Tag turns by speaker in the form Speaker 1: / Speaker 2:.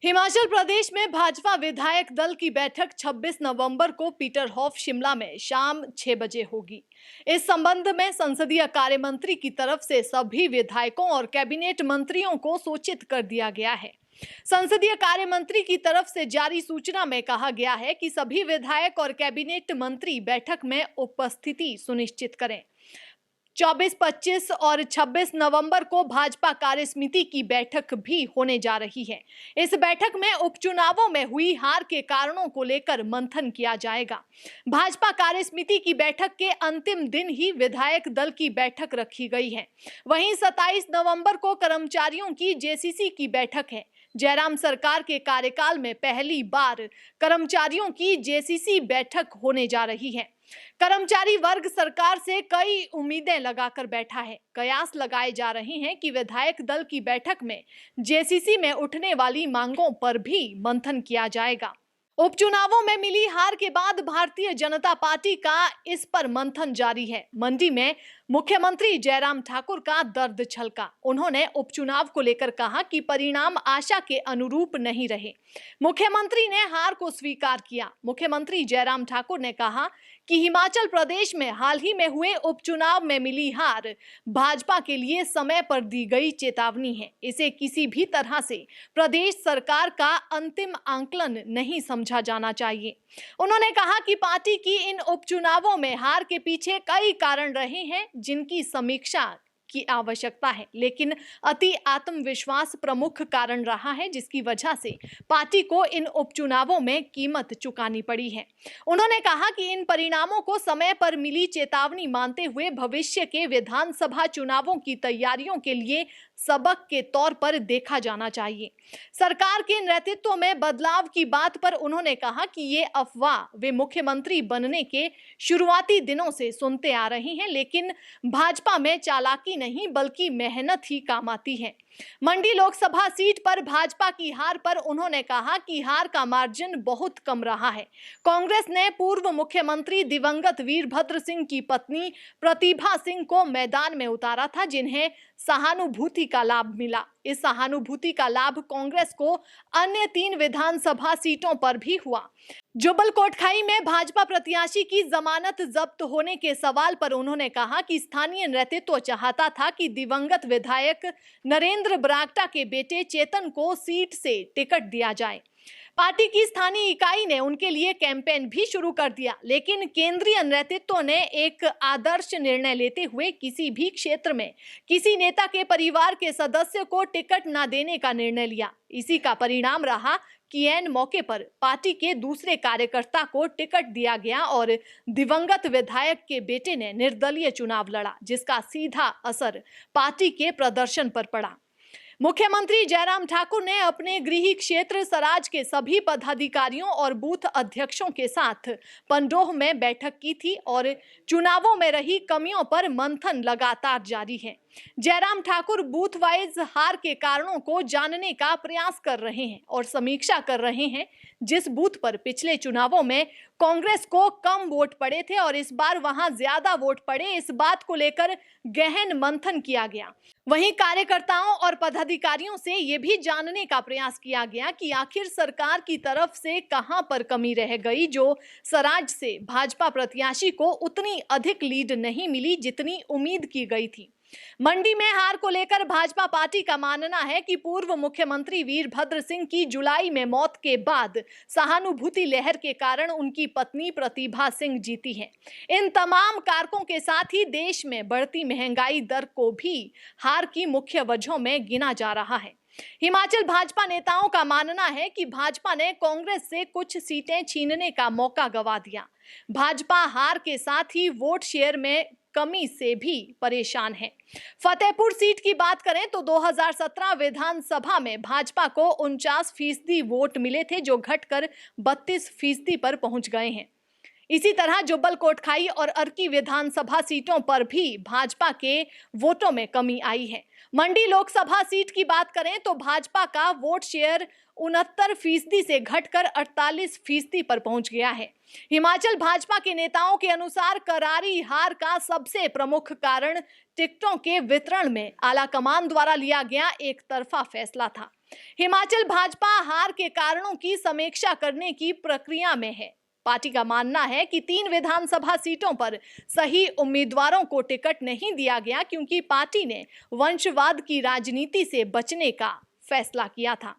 Speaker 1: हिमाचल प्रदेश में भाजपा विधायक दल की बैठक 26 नवंबर को पीटरहॉफ शिमला में शाम 6 बजे होगी। इस संबंध में संसदीय कार्य मंत्री की तरफ से सभी विधायकों और कैबिनेट मंत्रियों को सूचित कर दिया गया है। संसदीय कार्य मंत्री की तरफ से जारी सूचना में कहा गया है कि सभी विधायक और कैबिनेट मंत्री बैठक में उपस्थिति सुनिश्चित करें। 24, 25 और 26 नवंबर को भाजपा कार्य समिति की बैठक भी होने जा रही है। इस बैठक में उपचुनावों में हुई हार के कारणों को लेकर मंथन किया जाएगा। भाजपा कार्य समिति की बैठक के अंतिम दिन ही विधायक दल की बैठक रखी गई है। वहीं 27 नवंबर को कर्मचारियों की जेसीसी की बैठक है। जयराम सरकार के कार्यकाल में पहली बार कर्मचारियों की जेसीसी बैठक होने जा रही है। कर्मचारी वर्ग सरकार से कई उम्मीदें लगाकर बैठा है। कयास लगाए जा रहे हैं कि विधायक दल की बैठक में जेसीसी में उठने वाली मांगों पर भी मंथन किया जाएगा। उपचुनावों में मिली हार के बाद भारतीय जनता पार्टी का इस पर मंथन जारी है। मंडी में मुख्यमंत्री जयराम ठाकुर का दर्द छलका। उन्होंने उपचुनाव को लेकर कहा कि परिणाम आशा के अनुरूप नहीं रहे। मुख्यमंत्री ने हार को स्वीकार किया। मुख्यमंत्री जयराम ठाकुर ने कहा कि हिमाचल प्रदेश में हाल ही में हुए उपचुनाव में मिली हार भाजपा के लिए समय पर दी गई चेतावनी है। इसे किसी भी तरह से प्रदेश सरकार का अंतिम आंकलन नहीं समझा जाना चाहिए। उन्होंने कहा कि पार्टी की इन उपचुनावों में हार के पीछे कई कारण रहे हैं जिनकी समीक्षा की आवश्यकता है, लेकिन अति आत्मविश्वास प्रमुख कारण रहा है जिसकी वजह से पार्टी को इन उपचुनावों में कीमत चुकानी पड़ी है। उन्होंने कहा कि इन परिणामों को समय पर मिली चेतावनी मानते हुए भविष्य के विधानसभा चुनावों की तैयारियों के लिए सबक के तौर पर देखा जाना चाहिए। सरकार के नेतृत्व में बदलाव की बात पर उन्होंने कहा कि ये अफवाह वे मुख्यमंत्री बनने के शुरुआती दिनों से सुनते आ रहे हैं, लेकिन भाजपा में चालाकी नहीं बल्कि मेहनत ही काम आती है। मंडी लोकसभा सीट पर भाजपा की हार पर उन्होंने कहा कि हार का मार्जिन बहुत कम रहा है। कांग्रेस ने पूर्व मुख्यमंत्री दिवंगत वीरभद्र सिंह की पत्नी प्रतिभा सिंह को मैदान में उतारा था, जिन्हें सहानुभूति का लाभ मिला। इस सहानुभूति का लाभ कांग्रेस को अन्य 3 विधानसभा सीटों पर भी हुआ। जुब्बल कोटखाई में भाजपा प्रत्याशी की जमानत जब्त होने के सवाल पर उन्होंने कहा कि स्थानीय नेतृत्व चाहता था कि दिवंगत विधायक नरेंद्र बरागटा के बेटे चेतन को सीट से टिकट दिया जाए। पार्टी की स्थानीय इकाई ने उनके लिए कैंपेन भी शुरू कर दिया, लेकिन केंद्रीय नेतृत्व ने एक आदर्श निर्णय लेते हुए किसी भी क्षेत्र में किसी नेता के परिवार के सदस्य को टिकट न देने का निर्णय लिया। इसी का परिणाम रहा कि ऐन मौके पर पार्टी के दूसरे कार्यकर्ता को टिकट दिया गया और दिवंगत विधायक के बेटे ने निर्दलीय चुनाव लड़ा, जिसका सीधा असर पार्टी के प्रदर्शन पर पड़ा। मुख्यमंत्री जयराम ठाकुर ने अपने गृह क्षेत्र सराज के सभी पदाधिकारियों और बूथ अध्यक्षों के साथ पंडोह में बैठक की थी और चुनावों में रही कमियों पर मंथन लगातार जारी है। जयराम ठाकुर बूथ वाइज हार के कारणों को जानने का प्रयास कर रहे हैं और समीक्षा कर रहे हैं। जिस बूथ पर पिछले चुनावों में कांग्रेस को कम वोट पड़े थे और इस बार वहां ज्यादा वोट पड़े, इस बात को लेकर गहन मंथन किया गया। वहीं कार्यकर्ताओं और पदाधिकारियों से यह भी जानने का प्रयास किया गया कि आखिर सरकार की तरफ से कहां पर कमी रह गई जो सराज से भाजपा प्रत्याशी को उतनी अधिक लीड नहीं मिली जितनी उम्मीद की गई थी। मंडी में हार को लेकर भाजपा पार्टी का मानना है कि पूर्व मुख्यमंत्री वीरभद्र सिंह की जुलाई में मौत के बाद सहानुभूति लहर के कारण उनकी पत्नी प्रतिभा सिंह जीती हैं। इन तमाम कारकों के साथ ही देश में बढ़ती महंगाई दर को भी हार की मुख्य वजहों में गिना जा रहा है। हिमाचल भाजपा नेताओं का मानना है कि भाजपा ने कांग्रेस से कुछ सीटें छीनने का मौका गंवा दिया। भाजपा हार के साथ ही वोट शेयर में कमी से भी परेशान है। फतेहपुर सीट की बात करें तो 2017 विधानसभा में भाजपा को 49% वोट मिले थे, जो घटकर 32% पर पहुंच गए हैं। इसी तरह जुब्बल कोटखाई और अर्की विधानसभा सीटों पर भी भाजपा के वोटों में कमी आई है। मंडी लोकसभा सीट की बात करें तो भाजपा का वोट शेयर 69% से घटकर 48% पर पहुंच गया है। हिमाचल भाजपा के नेताओं के अनुसार करारी हार का सबसे प्रमुख कारण टिकटों के वितरण में आलाकमान द्वारा लिया गया एक तरफा फैसला था। हिमाचल भाजपा हार के कारणों की समीक्षा करने की प्रक्रिया में है। पार्टी का मानना है कि 3 विधानसभा सीटों पर सही उम्मीदवारों को टिकट नहीं दिया गया क्योंकि पार्टी ने वंशवाद की राजनीति से बचने का फैसला किया था।